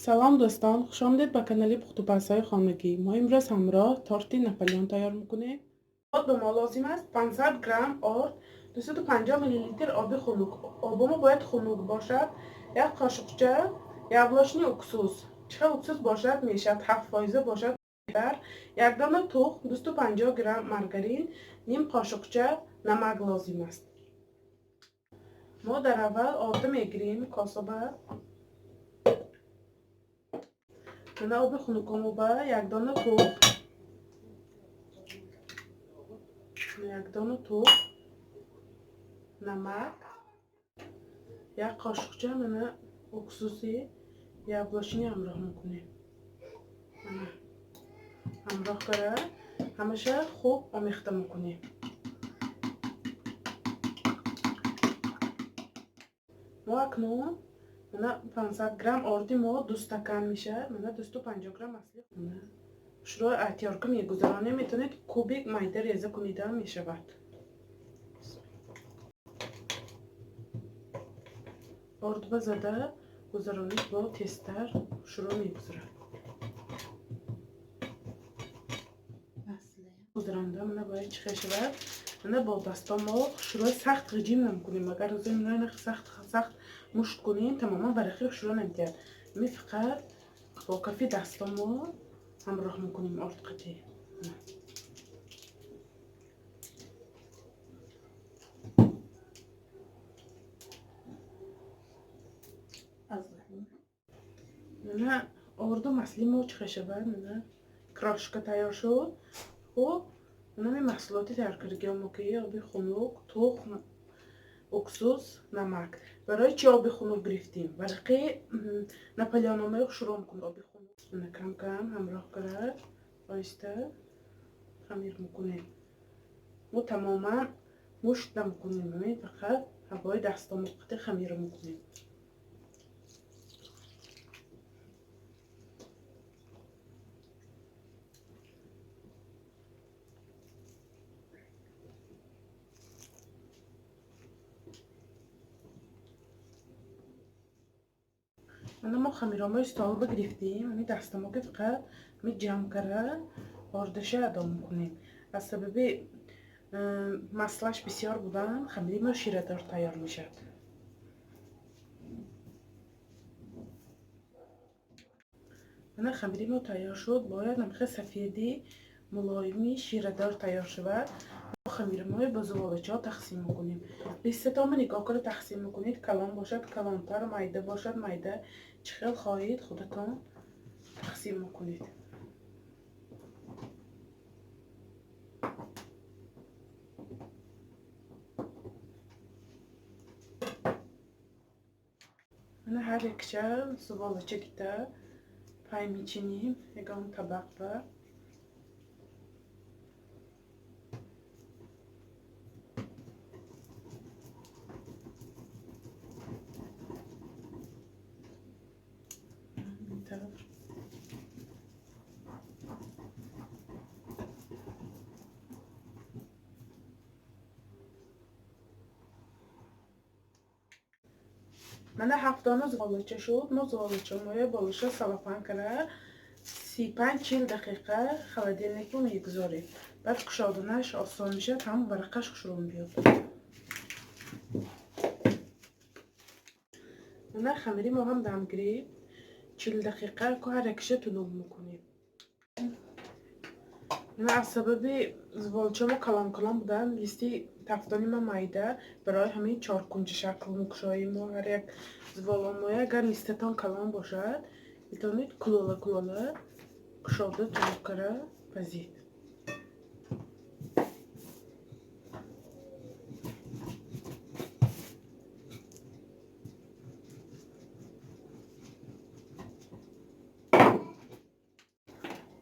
سلام دوستان، خوش آمدید به کانال پختوپزهای خانگی. ما امروز همراه تارت ناپلیون تیار میکنیم. به ما لازم است 500 گرم آرد، 250 میلی لیتر آب خنک. آب ما باید خنک باشد. یک قاشقچه یبلاشنی اکسوس، چه اکسوس باشد میشد 7% باشد بهتر. یک دانه تخم، 250 گرم مارگارین، نیم قاشقچه نمک لازم است. ما در اول آرد میگیریم کاسه. من آب خنکمو با یک دانه تخم، نمک، یک قاشقچه من اکسوسی یبلاشنی همراه میکنیم. همراه کرده همیشه خوب آمیخته میکنیم. ما اکنون من 500 گرم آردی ما 2 استکان میشه. من 250 گرم اصلی شروع احتیاط میگذارانیم. میتونید کوبیک میده ریزه کنیده میشود. آرد بزده گذرانید با تستر شروع میگذارم. گذرانده من باید چه شود. من با دستام شروع سخت رژیم نمیکنیم. اگر روزی من سخت مشت کنیم تماما برخی شروع نمیکرد. می فقط با کافی دستام همراه میکنیم آرد قطعی. من آردم اصلی ما چه شود. من کراشکا تیار شد. خب من محصولاتی تیار کردم که آب خنک، تخم، اکسوس، نمک. برای چی آب خنک گرفتیم؟ برای ناپلیون شروع میکنیم آب خنک. کم کم همراه کرد آیسته خمیر میکنیم. ما تماما مشت نمیکنیم، فقط هوای دستام وقتی خمیر میکنیم. ما خمیرامو استال بگرفتیم. می دستامو که فقط می جمع کرده آردشه ادام میکنیم. از سبب مسلش بسیار بودن خمیری ما شیره دار تیار میشد. من خمیری ما تیار شد. باید نمخ سفیدی ملایمی شیره دار تیار شود. خمیر ما با زبالچه ها تقسیم میکنیم. لیست تا نگاه کنید تقسیم میکنید. کلان باشد کلانتر، میده باشد میده. چه خیلی خواهید خودتان تقسیم میکنید. من هر یک چه زبالچه گیته پای میچینیم یگان طبق به این طرف. من 7 دانه زبالچه شد. ما زبالچه مایه بالوشه سلافان کرده 35-40 دقیقه خلادیلنیک میگذاریم. بعد کشادنش آسان میشه. هم ورقش شروع بیاد. من خمیری ما هم دم گرفت 40 دقیقه که هر یکشه تنوب میکنیم. من از سبب زبالچه ما کلان بودن لیستی تفتانی ما میده برای همین 4 کنج شکل مکشایی ما. هر یک زباله مایه اگر لیستتان کلان باشد میتونید کلوله کشاده تنوب کرده پزید.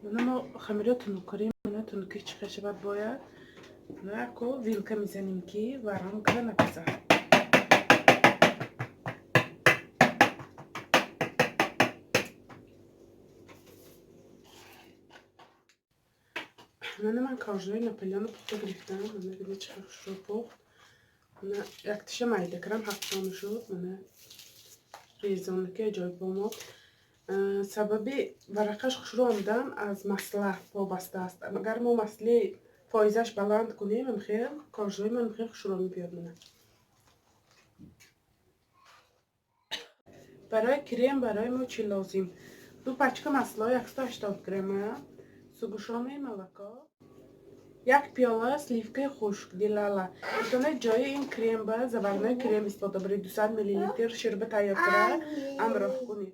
من ما خمیره تنوب کریم. من تنوکی چه شود باید نه اکو ویلکه میزنیم که ورم کرده نپزد. من کارجای ناپلیون پخته گرفتم. من ببینید چه شروع پخت. من یک تیشه میده کردم 7 دانه شد. من ریزانه که جای با ما سبب ورقش خشرو آمدن از مسئله وابسته است. اگر ما مسئله فایزش بلند کنیم خیلی کارجای من خیلی خشرو میبیاد منه. برای کریم برای ما چی لازم؟ 2 پاچکا مسئله 180 گرمه سوگوشانه ملکا، 1 پیاله سلیفکه خشک دیلالا. میتونه جای این کریم به زبرنای کریم استفاده برید. 200 میلی لیتر شربت تیار کرده همراه کنید.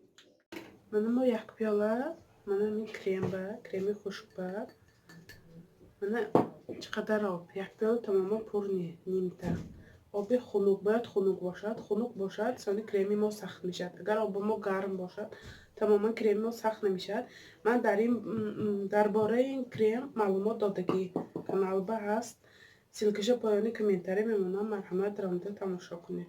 من 1 پیاله من کریم به کریم خشک به من چقدر آب 1 پیاله تماما پر نیمته آب خنک باید خنک باشد. خنک باشد سانی کریمی ما سخت میشد. اگر آب ما گرم باشد تماما کریم ما سخت نمیشد. من درباره این کریم معلومات دادگی کانال با هست. سیلکش پایانی کامنتری میمونم. مرحمت رانده تماشا کنید.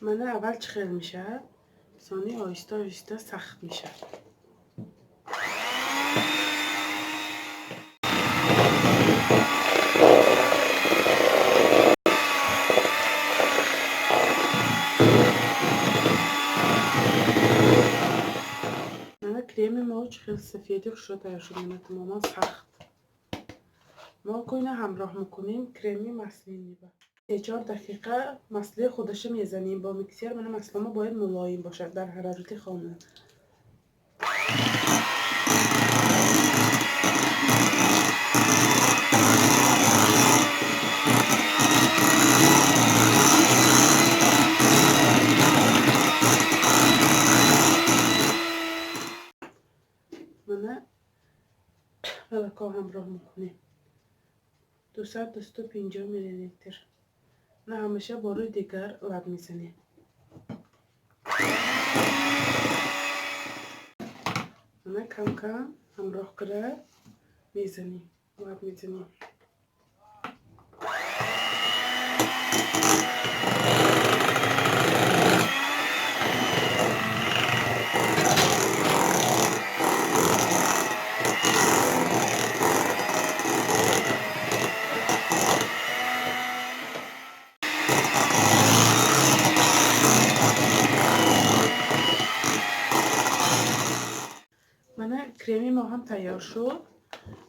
من اول چخیل میشه ثانی آهسته آهسته سخت میشه. من کریم ما چخیل سفیدی خشک تیار شده من تماما سخت. ما کوینه همراه میکنیم کریمی مسلینی با 3-4 دقیقه مسله خودش میزنیم با میکسر. من مسله ما باید ملایم باشد در حرارت خانه. من ملکا همراه میکنیم 250 میلی لیتر. نه همیشه باره دیگر لب میزنیم. من کم کم همراه کرده میزنیم لب میزنیم. من کریمی ما هم تیار شد.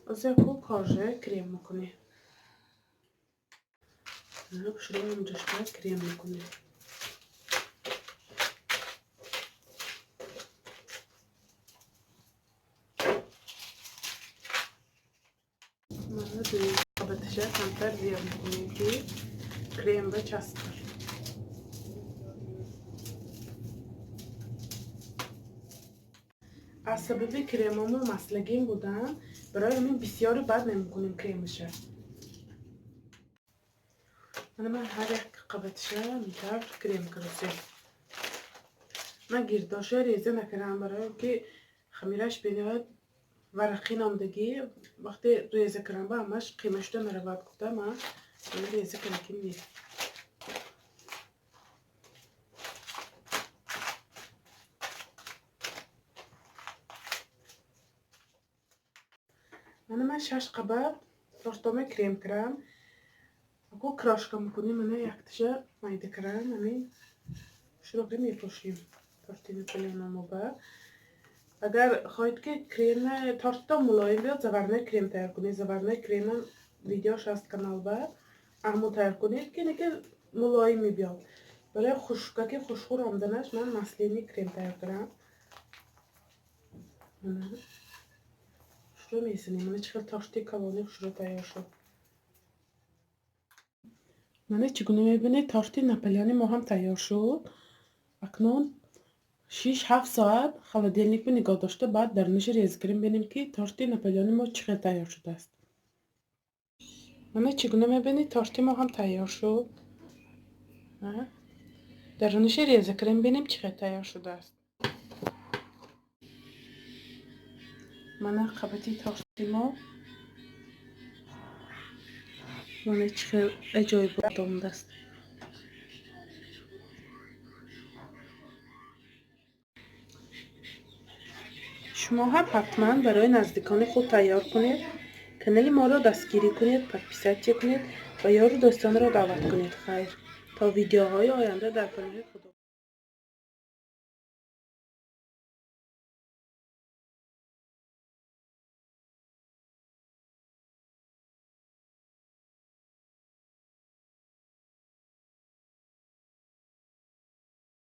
از یکو کارجه کریم میکنیم. من شروع همجاش باید کریم میکنیم. من دوی قابتشه کمتر زیاد میکنیم که کریم به چسبر. از سبب کریمامو مسلگین بودن برای همین بسیاری بد نمیکنیم کریمشه. من هر یک قابتشه میتر کریم کرسیم. من گیرداشه ریزه نکردم برای که خمیرش بینید ورقی نامدگی وقتی ریزه کردم با همش قیمه شده مربط کده من ریزه کنکیم نیست. من 6 قبه تورتامه کریم کردم. اگه کراشکا میکنیم من یک تشه مایده کردم. همین شروع میپوشیم تورتی نپلیونمو با. اگر خواهید که کریم تورتا ملایم بیاد زبرنای کریم تیار کنید. زبرنای کریم ویدیوش هست کانال با اما تیار کنید که نکه ملایم بیاد. برای خشکا که خشکور آمدنش من مسلینی کریم تیار کردم. شروع میزنیم. من چخیل تاشتی کلانی شروع تیار شد. من چگونه میبینید تاشتی نپلیانی ما هم تیار شد. اکنون 6-7 ساعت خالدیلنیک به نگاه داشته بعد درنش ریز کریم بینیم که تاشتی نپلیانی ما چقدر تیار شده است. من چگونه میبینید تاشتی ما هم تیار شد. درنش ریز کریم بینیم چقدر تیار شده است. من قبطی تاشتی ما من چقدر عجایب آمده است. شما هم حتما برای نزدیکان خود تیار کنید کانال ما را دستگیری کنید، پادپیسات کنید و یار و دوستان را دعوت کنید. خیر تا ویدیوهای آینده در پناه خدا.